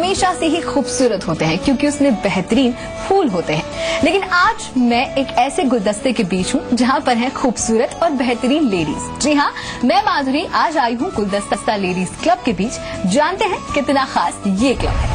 हमेशा से ही खूबसूरत होते हैं क्योंकि उसमें बेहतरीन फूल होते हैं। लेकिन आज मैं एक ऐसे गुलदस्ते के बीच हूँ जहाँ पर है खूबसूरत और बेहतरीन लेडीज। जी हाँ, मैं माधुरी आज आई हूँ गुलदस्ता लेडीज क्लब के बीच। जानते हैं कितना खास ये क्लब है।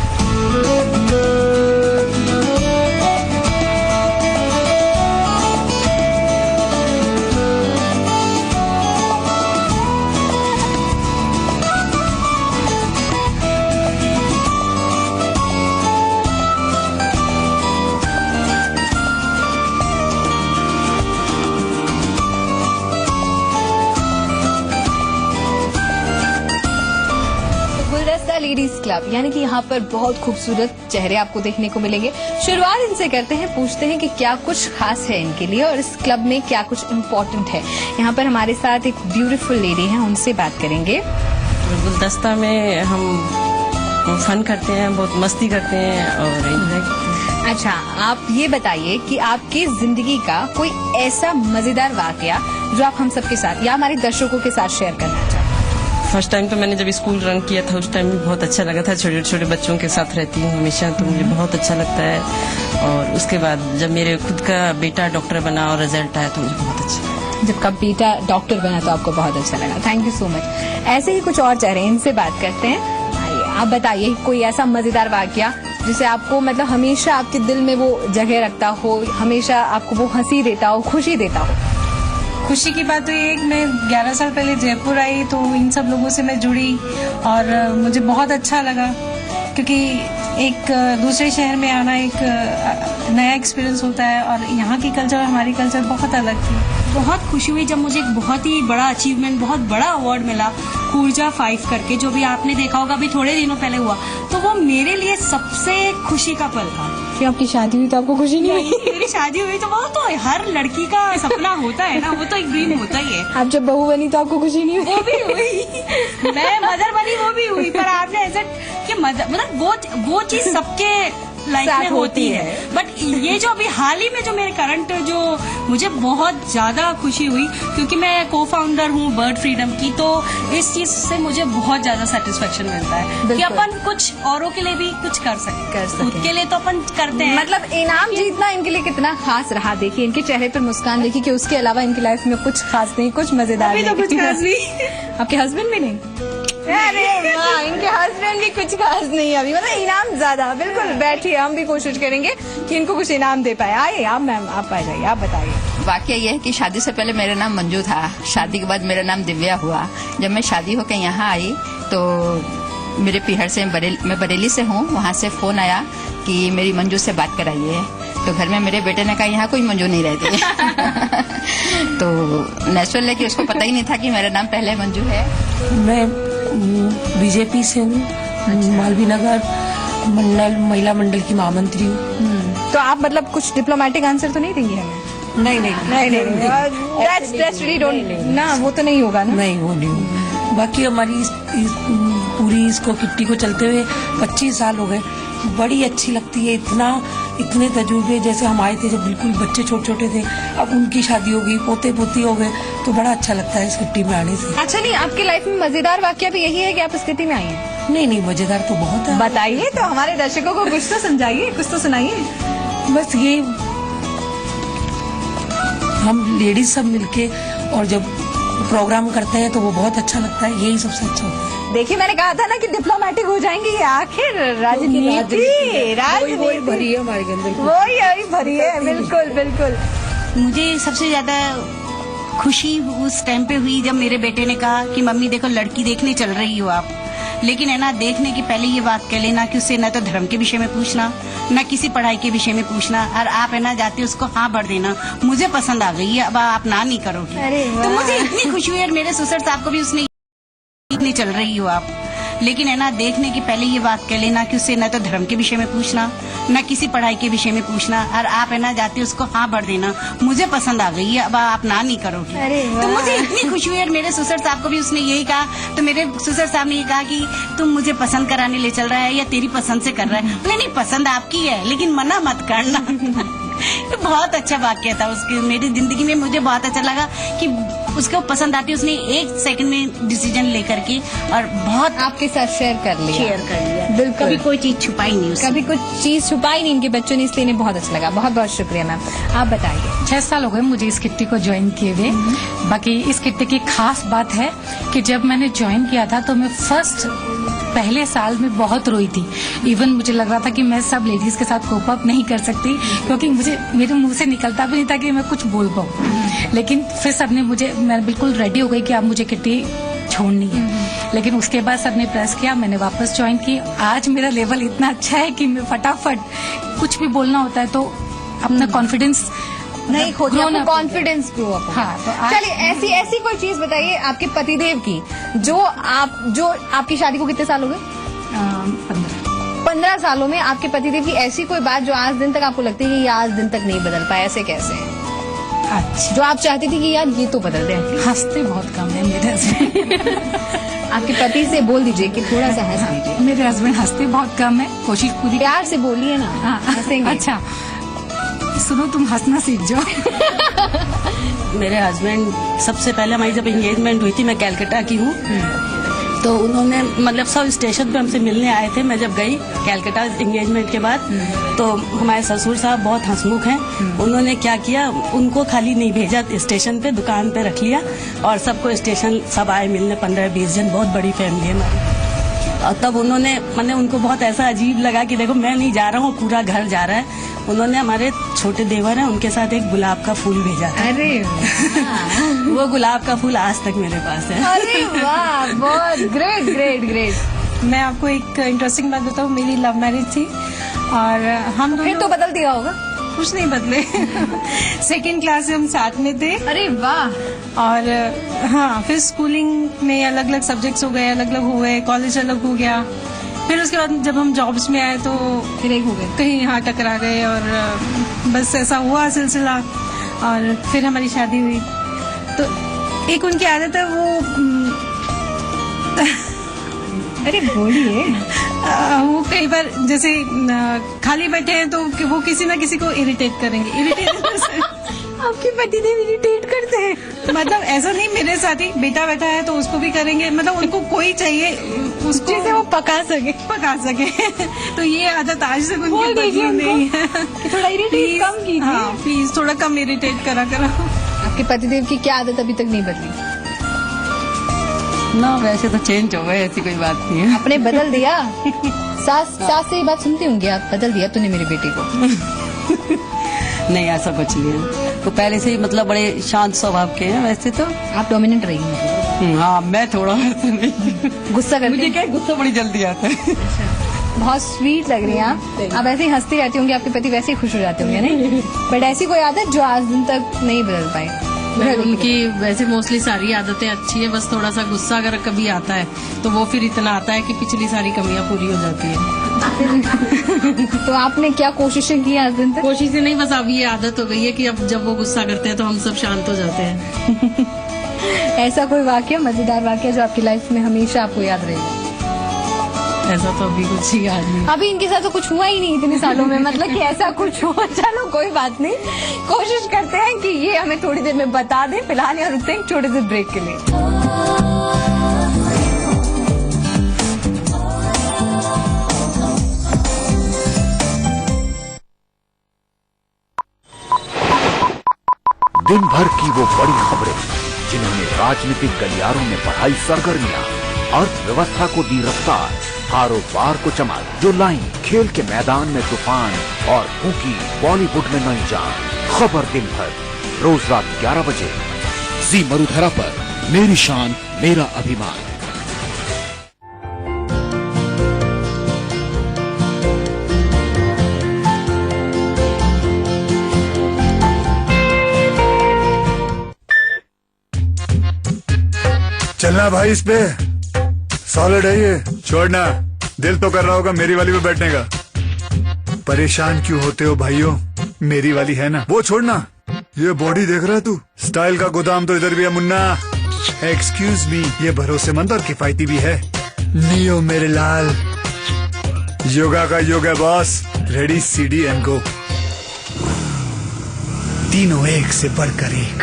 गुलदस्ता लेडीज क्लब यानी कि यहाँ पर बहुत खूबसूरत चेहरे आपको देखने को मिलेंगे। शुरुआत इनसे करते हैं, पूछते हैं कि क्या कुछ खास है इनके लिए और इस क्लब में क्या कुछ इम्पोर्टेंट है। यहाँ पर हमारे साथ एक ब्यूटीफुल लेडी है, उनसे बात करेंगे। गुलदस्ता में हम फन करते हैं, बहुत मस्ती करते हैं और एंजॉय करते हैं। अच्छा, आप ये बताइए कि आपकी जिंदगी का कोई ऐसा मजेदार वाकया जो आप हम सबके साथ या हमारे दर्शकों के साथ शेयर करना चाहते हैं। फर्स्ट टाइम तो मैंने जब स्कूल रन किया था उस टाइम भी बहुत अच्छा लगा था। छोटे छोटे बच्चों के साथ रहती हूँ हमेशा, तो मुझे बहुत अच्छा लगता है। और उसके बाद जब मेरे खुद का बेटा डॉक्टर बना और रिजल्ट आया तो मुझे बहुत अच्छा लगा। जब का बेटा डॉक्टर बना तो आपको बहुत अच्छा लगा। Thank you so much. ऐसे ही कुछ और चेहरे, इनसे बात करते हैं। आइए, आप बताइए कोई ऐसा मजेदार वाकया जिसे आपको मतलब हमेशा आपके दिल में वो जगह रखता हो, हमेशा आपको वो हंसी देता हो, खुशी देता हो। खुशी की बात तो ये है कि मैं 11 साल पहले जयपुर आई तो इन सब लोगों से मैं जुड़ी और मुझे बहुत अच्छा लगा क्योंकि एक दूसरे शहर में आना एक नया एक्सपीरियंस होता है और यहाँ की कल्चर और हमारी कल्चर बहुत अलग थी। बहुत खुशी हुई जब मुझे एक बहुत ही बड़ा अचीवमेंट, बहुत बड़ा अवार्ड मिला ऊर्जा 5 करके, जो भी आपने देखा होगा अभी थोड़े दिनों पहले हुआ। तो वो मेरे लिए सबसे खुशी का पल था। कि आपकी शादी हुई तो आपको खुशी नहीं हुई? मेरी शादी हुई तो वो तो हर लड़की का सपना होता है ना, वो तो एक ड्रीम होता ही है। आप जब बहू बनी तो आपको खुशी नहीं हुई? वो भी हुई। मैं मदर बनी, वो भी हुई। पर आपने ऐसा कि मतलब वो चीज सबके लाइफ में होती है। बट ये जो अभी हाल ही में जो मेरे करंट जो मुझे बहुत ज्यादा खुशी हुई क्योंकि मैं को फाउंडर हूँ बर्ड फ्रीडम की, तो इस चीज से मुझे बहुत ज्यादा सेटिस्फेक्शन मिलता है कि अपन कुछ औरों के लिए भी कुछ कर सके। खुद के लिए तो अपन करते हैं। मतलब इनाम जीतना इनके लिए कितना खास रहा। देखिए इनके चेहरे पर मुस्कान देखिए कि उसके अलावा इनकी लाइफ में कुछ खास नहीं, कुछ मजेदार अभी तो कुछ खास नहीं। आपके हस्बैंड भी नहीं? अरे वाह, इनके हस्बैंड भी कुछ खास नहीं अभी, मतलब इनाम ज्यादा। बिल्कुल बैठिए, हम भी कोशिश करेंगे कि इनको कुछ इनाम दे पाए। आइए आप मैम, आप आ जाइए, आप बताइए। वाकया यह है कि शादी से पहले मेरा नाम मंजू था, शादी के बाद मेरा नाम दिव्या हुआ। जब मैं शादी होकर यहाँ आई तो मेरे पीहर से मैं बरेली से हूँ, वहाँ से फोन आया कि मेरी मंजू से बात कराइए। तो घर में मेरे बेटे ने कहा यहाँ कोई मंजू नहीं रहती। तो नेचुरल है कि उसको पता ही नहीं था कि मेरा नाम पहले मंजू है। मैं बीजेपी से हूँ, मालवीय नगर मंडल महिला मंडल की महामंत्री हूँ। तो आप मतलब कुछ डिप्लोमेटिक आंसर तो नहीं देंगी हमें? नहीं, ना वो तो नहीं होगा ना। नहीं, वो नहीं होगा। बाकी हमारी इस पूरी इसको किट्टी को चलते हुए 25 साल हो गए। बड़ी अच्छी लगती है। इतने तजुर्बे, जैसे हम आए थे जब बिल्कुल बच्चे छोटे छोटे थे, अब उनकी शादी हो गई, पोते पोती हो गए, तो बड़ा अच्छा लगता है इस किट्टी में आने से। अच्छा, नहीं आपकी लाइफ में मजेदार वाकया भी यही है कि आप इस किट्टी में आई हैं? नहीं, मजेदार तो बहुत है। बताइए तो हमारे दर्शकों को कुछ तो समझाइए, कुछ तो सुनाइए। बस ये हम लेडीज सब मिलके और जब प्रोग्राम करते हैं तो वो बहुत अच्छा लगता है, यही सबसे अच्छा होता है। देखिए मैंने कहा था ना कि डिप्लोमेटिक हो जाएंगी, आखिर राजनीति वही भरी है हमारे अंदर, वही भरी है। बिल्कुल बिल्कुल। मुझे सबसे ज्यादा खुशी उस टाइम पे हुई जब मेरे बेटे ने कहा कि मम्मी देखो लड़की देखने चल रही हो आप, लेकिन है ना देखने की पहले ये बात कह लेना कि उससे न तो धर्म के विषय में पूछना, न किसी पढ़ाई के विषय में पूछना, और आप है ना जाते उसको हाँ भर देना, मुझे पसंद आ गई है, अब आप ना नहीं करोगे। तो मुझे इतनी खुशी हुई। मेरे ससुर साहब को भी उसने देखने चल रही हो आप, लेकिन है ना देखने की पहले ये बात कह लेना कि उससे न तो धर्म के विषय में पूछना, न किसी पढ़ाई के विषय में पूछना, और आप है ना जाते उसको हाँ भर देना, मुझे पसंद आ गई है, अब आप ना नहीं करोगे। तो मुझे इतनी खुशी हुई। मेरे ससुर साहब को भी उसने यही कहा, तो मेरे ससुर साहब ने ये कहा कि तुम मुझे पसंद कराने ले चल रहा है या तेरी पसंद से कर रहा है? बोले नहीं, पसंद आपकी है लेकिन मना मत करना। तो बहुत अच्छा वाक्य था उसकी मेरी जिंदगी में। मुझे बहुत अच्छा लगा कि उसको पसंद आती, उसने 1 सेकंड में डिसीजन लेकर के और बहुत आपके साथ शेयर कर लिया। बिल्कुल, कभी कोई चीज छुपाई नहीं उससे। कभी कुछ चीज छुपाई नहीं इनके बच्चों ने, इसलिए इन्हें बहुत अच्छा लगा। बहुत बहुत शुक्रिया मैम। आप बताइए। 6 साल हो गए मुझे इस किट्टी को ज्वाइन किए हुए। बाकी इस किट्टी की खास बात है कि जब मैंने ज्वाइन किया था तो मैं पहले साल में बहुत रोई थी। इवन मुझे लग रहा था कि मैं सब लेडीज के साथ कोप अप नहीं कर सकती, क्योंकि मेरे मुंह से निकलता भी नहीं था कि मैं कुछ बोल पाऊँ। लेकिन फिर सबने मैं बिल्कुल रेडी हो गई कि अब मुझे किट्टी छोड़नी है। लेकिन उसके बाद सबने प्रेस किया, मैंने वापस ज्वाइन की। आज मेरा लेवल इतना अच्छा है कि मैं फटाफट कुछ भी बोलना होता है तो अपना कॉन्फिडेंस नहीं खोती, आपको कॉन्फिडेंस ग्रो अप। हाँ, तो चलिए ऐसी कोई चीज बताइए आपके पतिदेव की जो आपकी शादी को कितने साल हो गए? 15 सालों में आपके पतिदेव की ऐसी कोई बात जो आज दिन तक आपको लगती है कि ये आज दिन तक नहीं बदल पाए, ऐसे कैसे है? अच्छा, जो आप चाहती थी कि यार ये तो बदल दे। हंसते बहुत कम है मेरे हस्बैंड। आपके पति से बोल दीजिए कि थोड़ा सा हंस दीजिए। मेरे हस्बैंड हंसते बहुत कम है, कोशिश पूरी। प्यार से बोलिए ना। हाँ, हंसेंगे। अच्छा सुनो, तुम हंसना सीख जाओ। मेरे हस्बैंड सबसे पहले हमारी जब एंगेजमेंट हुई थी, मैं कैलकाटा की हूँ, तो उन्होंने मतलब सब स्टेशन पे हमसे मिलने आए थे। मैं जब गई कैलकाटा एंगेजमेंट के बाद, तो हमारे ससुर साहब बहुत हंसमुख हैं। उन्होंने क्या किया, उनको खाली नहीं भेजा स्टेशन पे, दुकान पे रख लिया और सबको स्टेशन सब आए मिलने, 15-20 जन, बहुत बड़ी फैमिली है हमारी। और तब उन्होंने उनको बहुत ऐसा अजीब लगा कि देखो मैं नहीं जा रहा हूँ, पूरा घर जा रहा है। उन्होंने हमारे छोटे देवर हैं उनके साथ एक गुलाब का फूल भेजा था। अरे वो गुलाब का फूल आज तक मेरे पास है। अरे वाह, बहुत ग्रेट ग्रेट ग्रेट। मैं आपको एक इंटरेस्टिंग बात बताऊँ, मेरी लव मैरिज थी और हम फिर तो बदल दिया होगा। कुछ नहीं बदले। 2nd क्लास से हम साथ में थे। अरे वाह। और हाँ, फिर स्कूलिंग में अलग अलग सब्जेक्ट्स हो गए, अलग अलग हो गए, कॉलेज अलग हो गया। फिर उसके बाद जब हम जॉब्स में आए तो फिर एक हो गए, कहीं यहाँ टकरा गए और बस ऐसा हुआ सिलसिला। और फिर हमारी शादी हुई। तो एक उनकी आदत है वो अरे बोलिए। वो कई बार जैसे खाली बैठे हैं तो वो किसी ना किसी को इरिटेट करेंगे। आपके पतिदेव इरिटेट करते हैं? मतलब ऐसा नहीं, मेरे साथ ही बेटा बैठा है तो उसको भी करेंगे। मतलब उनको कोई चाहिए उसको जिसे वो पका सके। तो ये आदत आज तक उनकी बदली नहीं है कि थोड़ा इरिटेट कम कीजिए। हाँ प्लीज, थोड़ा कम इरिटेट करा करो। आपके पतिदेव की क्या आदत अभी तक नहीं बदली? ना, वैसे तो चेंज हो गए, ऐसी कोई बात नहीं है। आपने बदल दिया। सास से ये बात सुनती होंगी आप, बदल दिया तूने मेरे बेटे को। नहीं, ऐसा कुछ नहीं है। तो पहले से ही मतलब बड़े शांत स्वभाव के हैं वैसे तो। आप डोमिनेंट रही हैं? हाँ, मैं थोड़ा गुस्सा करते मुझे हैं? क्या गुस्सा बड़ी जल्दी आता है। बहुत स्वीट लग रही हैं आप ऐसे ही हंसती रहती होंगी, आपके पति वैसे ही खुश हो जाते होंगे नहीं? बट ऐसी कोई आदत जो आज दिन तक नहीं बदल पाई? उनकी वैसे मोस्टली सारी आदतें अच्छी है, बस थोड़ा सा गुस्सा अगर कभी आता है तो वो फिर इतना आता है कि पिछली सारी कमियां पूरी हो जाती है। तो आपने क्या कोशिशें की आज दिन तक? कोशिश ही नहीं, बस अब ये आदत हो गई है कि अब जब वो गुस्सा करते हैं तो हम सब शांत हो जाते हैं। ऐसा कोई वाक्य, मजेदार वाक्य जो आपकी लाइफ में हमेशा आपको याद रहेगा? ऐसा तो अभी कुछ ही याद नहीं। अभी इनके साथ तो कुछ हुआ ही नहीं इतने सालों में, मतलब कि ऐसा कुछ हो। चलो कोई बात नहीं, कोशिश करते हैं कि ये हमें थोड़ी देर में बता दें। फिलहाल यहाँ रुकते हैं एक छोटे से ब्रेक के लिए। दिन भर की वो बड़ी खबरें जिन्होंने राजनीतिक गलियारों में बढ़ाई सरगर्मियां, अर्थव्यवस्था को दी रफ्तार, कारोबार को चमक, जो लाई खेल के मैदान में तूफान और फूंकी बॉलीवुड में नई जान। खबर दिन भर, रोज रात 11 बजे जी मरुधरा पर। मेरी शान मेरा अभिमान। चलना भाई इस पे, सॉलिड है ये, छोड़ना। दिल तो कर रहा होगा मेरी वाली पे बैठने का। परेशान क्यों होते हो भाइयों, मेरी वाली है ना, वो छोड़ना। ये बॉडी देख रहा है तू, स्टाइल का गोदाम तो इधर भी है मुन्ना। एक्सक्यूज मी, ये भरोसेमंद और किफायती भी है। नियो मेरे लाल, योगा का योग है boss. Ready, CD and go. तीनों एक से बढ़कर एक,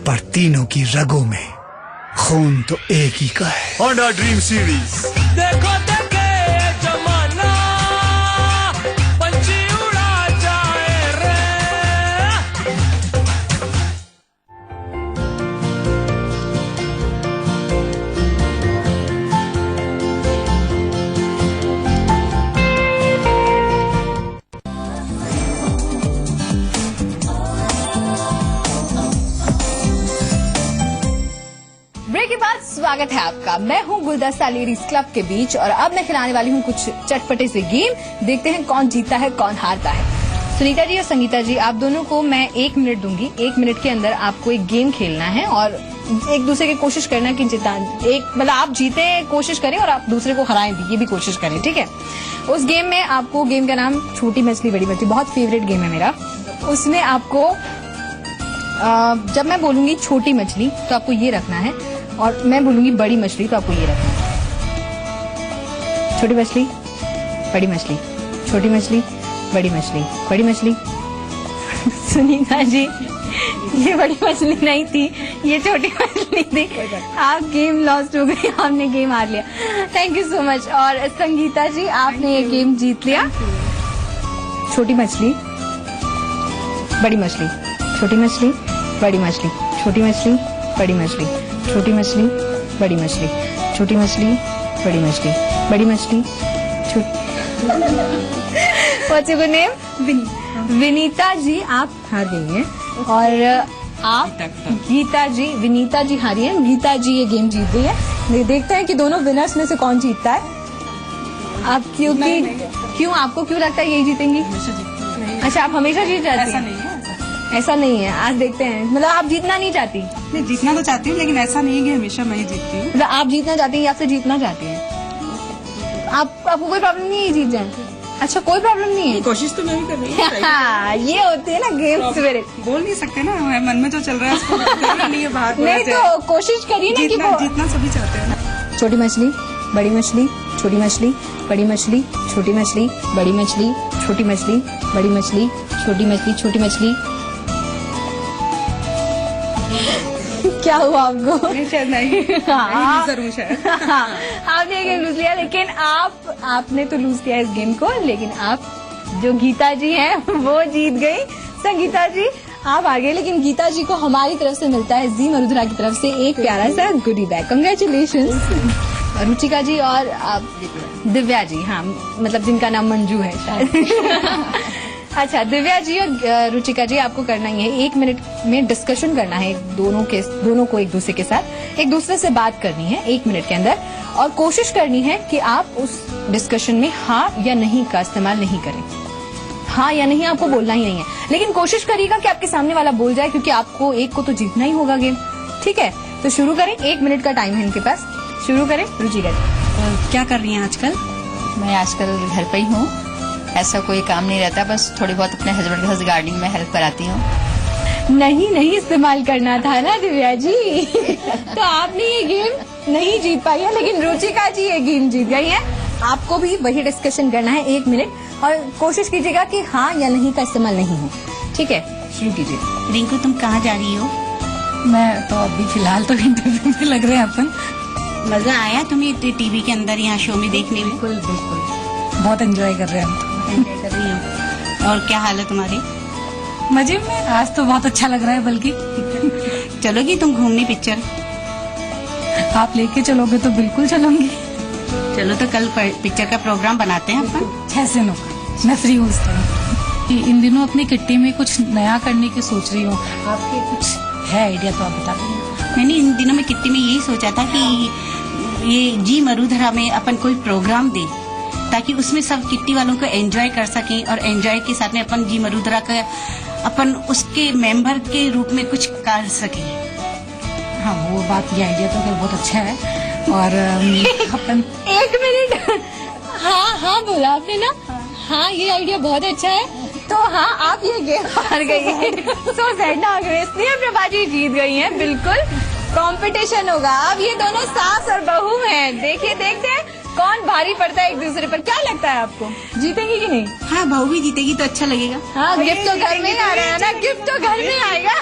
पर तीनों की रगों में खून तो एक ही का है। Honda dream series. देखो देखे जमाना पंछी उड़ा जाए रे। ब्रेक के बाद स्वागत है आपका। मैं हूं गुलदस्ता लेडीज क्लब के बीच और अब मैं खिलाने वाली हूं कुछ चटपटे से गेम। देखते हैं कौन जीतता है कौन हारता है। सुनीता जी और संगीता जी, आप दोनों को मैं 1 मिनट दूंगी। 1 मिनट के अंदर आपको एक गेम खेलना है और एक दूसरे की कोशिश करना कि मतलब आप जीते कोशिश करें और आप दूसरे को हराएं भी, ये भी कोशिश करें, ठीक है। उस गेम में आपको, गेम का नाम छोटी मछली बड़ी मछली, बहुत फेवरेट गेम है मेरा। उसमें आपको जब मैं बोलूंगी छोटी मछली तो आपको ये रखना है और मैं बोलूंगी बड़ी मछली तो आपको ये रखना है। छोटी मछली बड़ी मछली, छोटी मछली बड़ी मछली, बड़ी मछली। सुनीता जी, ये बड़ी मछली नहीं थी, ये छोटी मछली थी। आप गेम लॉस्ट हो गई, आपने गेम हार लिया। Thank you so much. और संगीता जी, आपने ये गेम जीत लिया। छोटी मछली बड़ी मछली, छोटी मछली बड़ी मछली, छोटी मछली बड़ी मछली, छोटी मछली बड़ी मछली, छोटी मछली बड़ी मछली, बड़ी मछली What's your good name? Vinita ji, आप हार गई हैं और आप गीता जी, विनीता जी हारी हैं, गीता जी ये गेम जीत गई है। देखते हैं कि दोनों विनर्स में से कौन जीतता है। आप क्यों आपको क्यों लगता है यही जीतेंगी? अच्छा, आप हमेशा जीत जाती हैं? ऐसा नहीं है, आज देखते हैं। मतलब आप जीतना नहीं चाहती? नहीं, जीतना तो चाहती हूँ लेकिन ऐसा नहीं है कि हमेशा मैं ही जीतती हूँ। मतलब आप जीतना चाहती हैं या फिर जीतना चाहती हैं? आपको कोई प्रॉब्लम नहीं है जीत जाए? अच्छा, कोई प्रॉब्लम नहीं है। कोशिश तो मैं भी कर रही हूँ। ये होती है ना गेम स्पिरिट। बोल नहीं सकते ना, मन में जो चल रहा है उसको नहीं है बाहर। नहीं तो कोशिश करिए ना कि जीतना सभी चाहते हैं ना। छोटी मछली बड़ी मछली, छोटी मछली बड़ी मछली, छोटी मछली बड़ी मछली, छोटी मछली बड़ी मछली, छोटी मछली, छोटी मछली। क्या हुआ आपको? नहीं, हाँ। जरूर शायद। आपने ये गेम लूज लिया, लेकिन आपने तो लूज किया इस गेम को, लेकिन आप जो गीता जी हैं वो जीत गई। संगीता जी आप आ गए, लेकिन गीता जी को हमारी तरफ से मिलता है जी मरुधरा की तरफ से एक प्यारा सा गुडी बैग। कांग्रेचुलेशंस। रुचिका जी और दिव्या जी, हाँ मतलब जिनका नाम मंजू है शायद। अच्छा, दिव्या जी और रुचिका जी, आपको करना ही है 1 मिनट में डिस्कशन करना है दोनों को एक दूसरे के साथ, एक दूसरे से बात करनी है 1 मिनट के अंदर और कोशिश करनी है कि आप उस डिस्कशन में हाँ या नहीं का इस्तेमाल नहीं करें। हाँ या नहीं आपको बोलना ही नहीं है, लेकिन कोशिश करिएगा कि आपके सामने वाला बोल जाए, क्योंकि आपको एक को तो जीतना ही होगा गेम, ठीक है। तो शुरू करें, 1 मिनट का टाइम है इनके पास, शुरू करें। रुचिका जी, क्या कर रही हैं आजकल? मैं आजकल घर पे ही हूँ, ऐसा कोई काम नहीं रहता, बस थोड़ी बहुत अपने हस्बैंड के साथ गार्डनिंग में हेल्प कराती हूँ। नहीं इस्तेमाल करना था ना दिव्या जी। तो आपने ये गेम नहीं जीत पाई है, लेकिन रुचिका जी ये गेम जीत गई है। आपको भी वही डिस्कशन करना है 1 मिनट और कोशिश कीजिएगा कि हाँ या नहीं का इस्तेमाल नहीं हो, ठीक है। शुरू कीजिए। रिंकू, तुम कहाँ जा रही हो? मैं तो अभी फिलहाल तो इंटरव्यू में लग रहे हैं अपन। मजा आया तुम्हें टीवी के अंदर यहाँ शो में देखने में? बिल्कुल बहुत एंजॉय कर रहे हैं हम। एंजॉय कर रही हूँ। और क्या हाल है तुम्हारी? मजे में, आज तो बहुत अच्छा लग रहा है। बल्कि चलोगी तुम घूमने पिक्चर? आप लेके चलोगे तो बिल्कुल चलूंगी। चलो तो कल पिक्चर का प्रोग्राम बनाते हैं अपन। 6 से 9 मैं फ्री हूँ उस टाइम। इन दिनों अपनी किट्टी में कुछ नया करने की सोच रही हूँ, आपके कुछ है आइडिया तो आप बता दें। मैंने इन दिनों में किट्टी में यही सोचा था कि ये जी मरुधरा में अपन कोई प्रोग्राम दे, ताकि उसमें सब किट्टी वालों को एंजॉय कर सकें और एंजॉय के साथ में अपन जी मरुधरा का अपन उसके मेंबर के रूप में कुछ कर सकें। हाँ, वो बात, ये आइडिया तो बहुत अच्छा है। और अपन 1 मिनट। हाँ बोला आपने ना। हाँ, ये आइडिया बहुत अच्छा है। तो हाँ, आप ये गेम हार गई है। सो सैड ना हो गए, इसलिए प्रभा जी जीत गई हैं। बिल्कुल कंपटीशन होगा अब। ये दोनों सास और बहू हैं। देखते हैं कौन भारी पड़ता है एक दूसरे पर, क्या लगता है आपको, जीतेंगी कि नहीं? हाँ, बहू भी जीतेगी तो अच्छा लगेगा। हाँ, गिफ्ट तो घर में ही आ रहा है ना, गिफ्ट तो घर में आएगा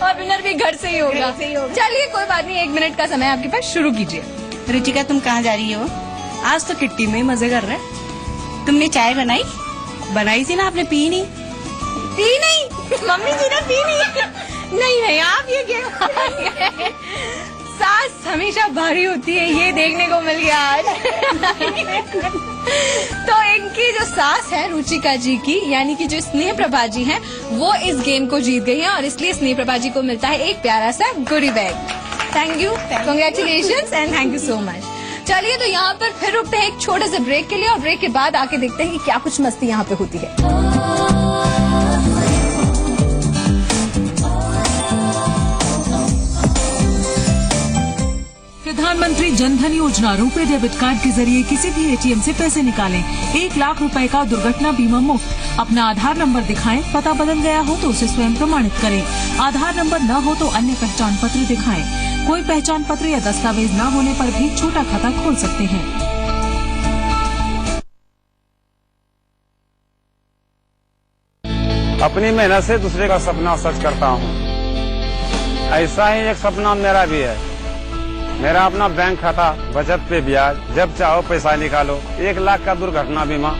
और विनर भी घर से ही होगा। चलिए कोई बात नहीं, 1 मिनट का समय आपके पास, शुरू कीजिए। रुचिका, तुम कहाँ जा रही हो? आज तो किट्टी में ही मजे कर रहे हैं। तुमने चाय बनाई? बनाई थी ना, आपने पी नहीं? पी नहीं? मम्मी जी ने पी नहीं? नहीं, आप ये क्या सास हमेशा भारी होती है, ये देखने को मिल गया आज। तो इनकी जो सास है रुचिका जी की, यानी कि जो स्नेह प्रभा जी हैं, वो इस गेम को जीत गई हैं और इसलिए स्नेह प्रभा जी को मिलता है एक प्यारा सा goodie bag. Thank you, congratulations and thank you so much. चलिए तो यहाँ पर फिर रुकते हैं एक छोटे से ब्रेक के लिए और ब्रेक के बाद आके देखते हैं कि क्या कुछ मस्ती यहाँ पे होती है। प्रधानमंत्री जनधन योजना रुपे डेबिट कार्ड के जरिए किसी भी एटीएम से पैसे निकालें। 1 लाख रुपए का दुर्घटना बीमा मुफ्त। अपना आधार नंबर दिखाएं, पता बदल गया हो तो उसे स्वयं प्रमाणित करें। आधार नंबर न हो तो अन्य पहचान पत्र दिखाएं। कोई पहचान पत्र या दस्तावेज न होने पर भी छोटा खाता खोल सकते हैं। अपनी मेहनत से दूसरे का सपना सच करता हूँ। ऐसा ही एक सपना मेरा भी है। मेरा अपना बैंक खाता, बचत पे ब्याज, जब चाहो पैसा निकालो, 1 लाख का दुर्घटना बीमा,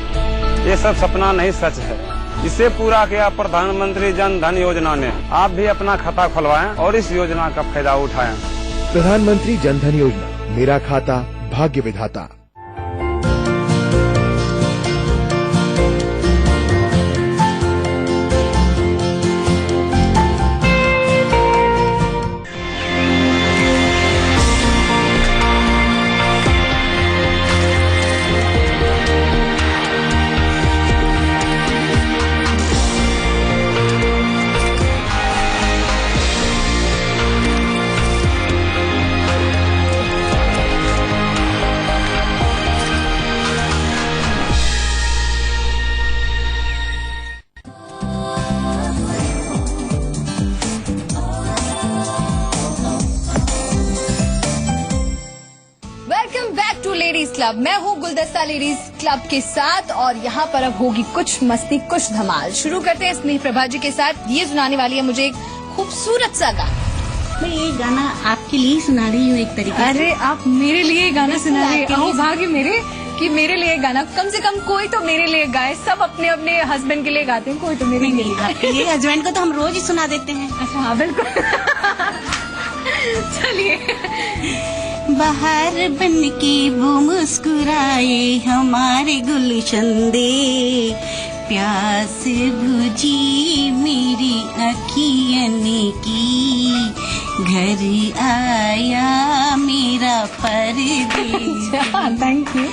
ये सब सपना नहीं सच है। इसे पूरा किया प्रधानमंत्री जन धन योजना ने। आप भी अपना खाता खुलवाएं और इस योजना का फायदा उठाएं। प्रधानमंत्री जन धन योजना, मेरा खाता भाग्य विधाता। लेडीज क्लब, मैं हूँ गुलदस्ता लेडीज क्लब के साथ और यहाँ पर अब होगी कुछ मस्ती, कुछ धमाल। शुरू करते हैं स्नेह प्रभा जी के साथ। ये सुनाने वाली है मुझे एक खूबसूरत सा गाना। मैं ये गाना आपके लिए सुना रही हूँ एक तरीके से। अरे आप मेरे लिए गाना सुना रहे हैं? भाग्य मेरे कि मेरे लिए गाना, कम से कम कोई तो मेरे लिए गाए। सब अपने अपने हस्बैंड के लिए गाते हैं, कोई तो मेरे लिए गाए। आपके लिए हस्बैंड को तो हम रोज ही सुना देते हैं। अच्छा हाँ बिल्कुल। चलिए। बाहर बन के वो मुस्कुराए हमारे गुलशन दे, प्यास बुझी मेरी अखियन की, घर आया मेरा परदेसी। Thank you.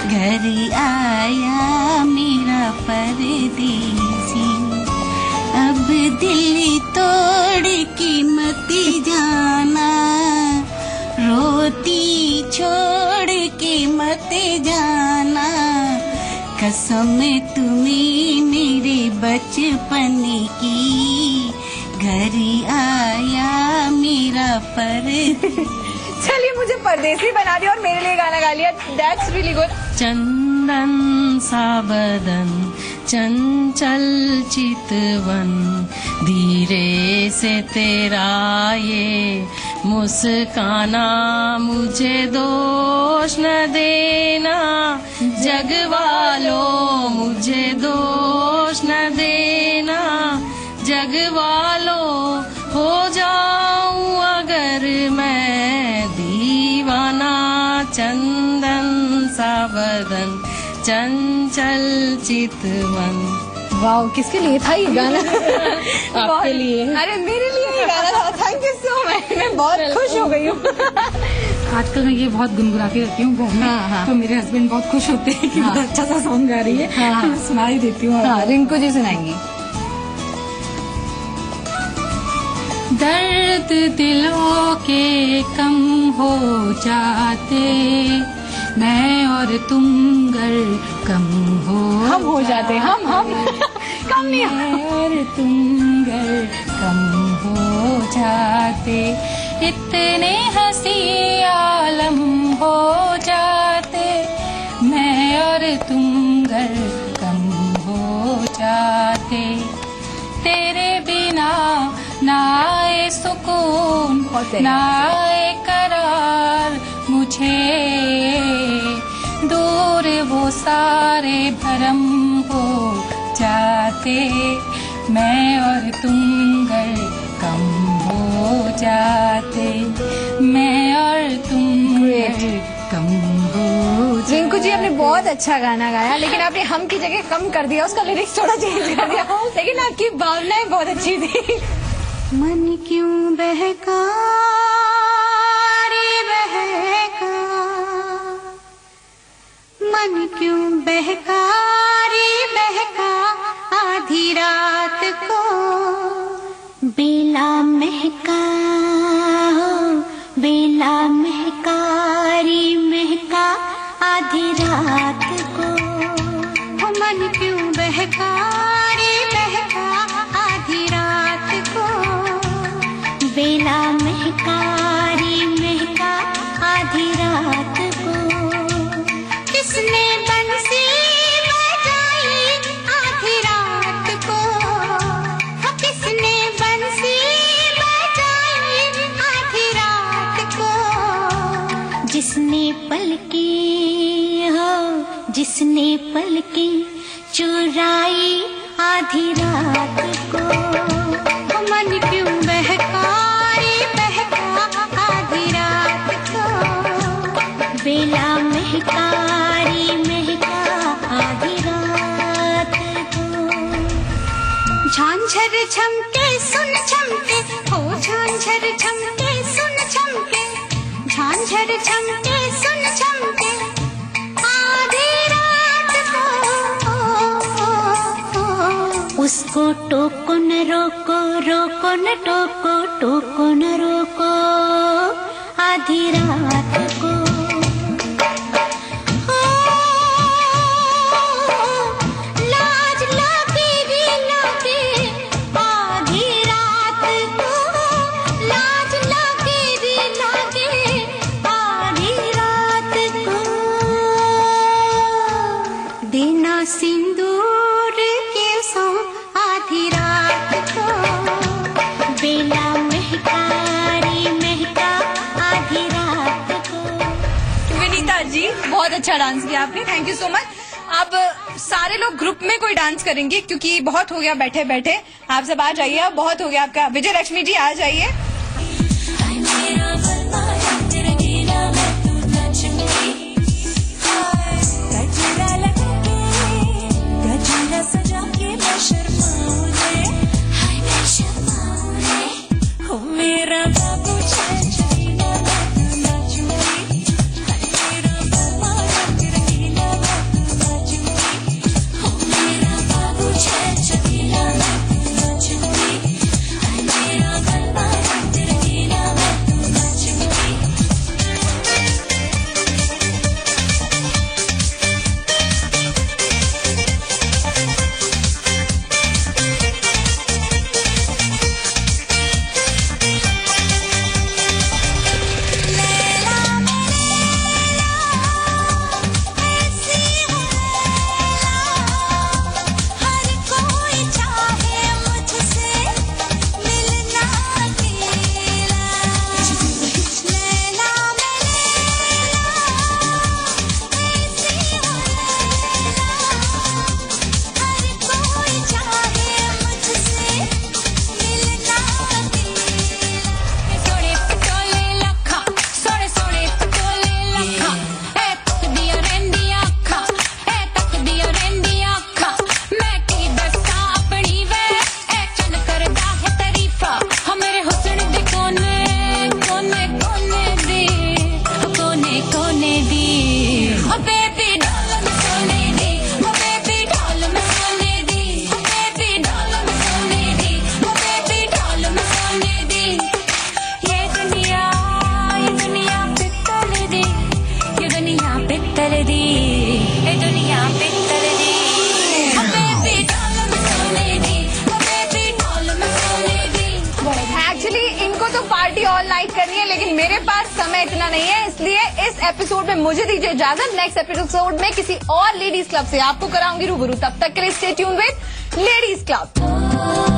घर आया मेरा परदेसी, अब दिल तोड़ के मत जाना, रोती छोड़ के मत जाना, कसम तुम्हें मेरे बचपन की, घर आया मेरा परदेसी। चलिए मुझे परदेसी बना दिया और मेरे लिए गाना गा लिया। That's really good. चंदन सा बदन चंचल चितवन, धीरे से तेरा ये मुस्काना, मुझे दोष न देना जग वालों, मुझे दोष न देना जग वालों, हो जाऊं अगर मैं दीवाना, चंदन सा बदन चंचल चितवन। वाह, किसके लिए था ये गाना? आपके लिए। अरे मेरे लिए ये गाना था। थैंक यू सो मच, मैं बहुत खुश हो गई हूँ। आजकल मैं ये बहुत गुनगुनाती रहती हूँ घर में। हाँ। तो मेरे हस्बैंड बहुत खुश होते हैं कि बहुत अच्छा सा सॉन्ग गा रही है। हाँ। मैं सुना ही देती हूँ। हाँ, रिंकू जी सुनाएंगी। दर्द दिलों के कम हो जाते, मैं और तुम गर कम हो जाते, हम कम नहीं, मैं और तुम गर कम हो जाते, इतने हंसी आलम हो जाते, तुम घर कम हो जाते, तेरे बिना ना आए सुकून ना आए करार मुझे, दूर वो सारे भरम हो जाते, मैं और तुम घर कम हो जाते, मैं और तुम घर कम हो जाते। रिंकू जी आपने बहुत अच्छा गाना गाया, लेकिन आपने हम की जगह कम कर दिया, उसका लिरिक्स थोड़ा चेंज कर दिया, लेकिन आपकी भावनाएं बहुत अच्छी थी। मन क्यों बहका रे बहका, मन क्यों बहका रे बहका, आधी रात को बेला महका हो, बेला महका रे महका, आधी रात को हो, मन क्यों बहका रे बहका, आधी रात को बेला महका रे महका, आधी रात को किसने बंसी बजाई आधी रात को, किसने बंसी बजाई आधी रात को, जिसने पलकी हो, जिसने पलकी चुराई आधी रात को, मन क्यों बहका रे बहका, आधी रात को बेला महका रे महका, आधी रात को झांझर झमके सुन झमके हो, झांझर झमके सुन झमके, झांझर झमके सुन झमके, आधी रात को उसको टोको न रोको, रोको न टोको, टोको न रोको, आधी रात को लाज लगे रे लगे, आधी रात को लाज लगे रे लगे, आधी रात को देना सिंदूर के सो, आधी रात को बेला महका रे महका, आधी रात को। विनीता जी बहुत अच्छा डांस किया आपने, थैंक यू सो मच। अब सारे लोग ग्रुप में कोई डांस करेंगे, क्योंकि बहुत हो गया बैठे बैठे, आप सब आ जाइए, अब बहुत हो गया आपका। विजय लक्ष्मी जी आ जाइए। उनको तो पार्टी ऑल नाइट करनी है, लेकिन मेरे पास समय इतना नहीं है, इसलिए इस एपिसोड में मुझे दीजिए इजाजत। नेक्स्ट एपिसोड में किसी और लेडीज क्लब से आपको कराऊंगी रूबरू। तब तक के लिए stay tuned with ladies club.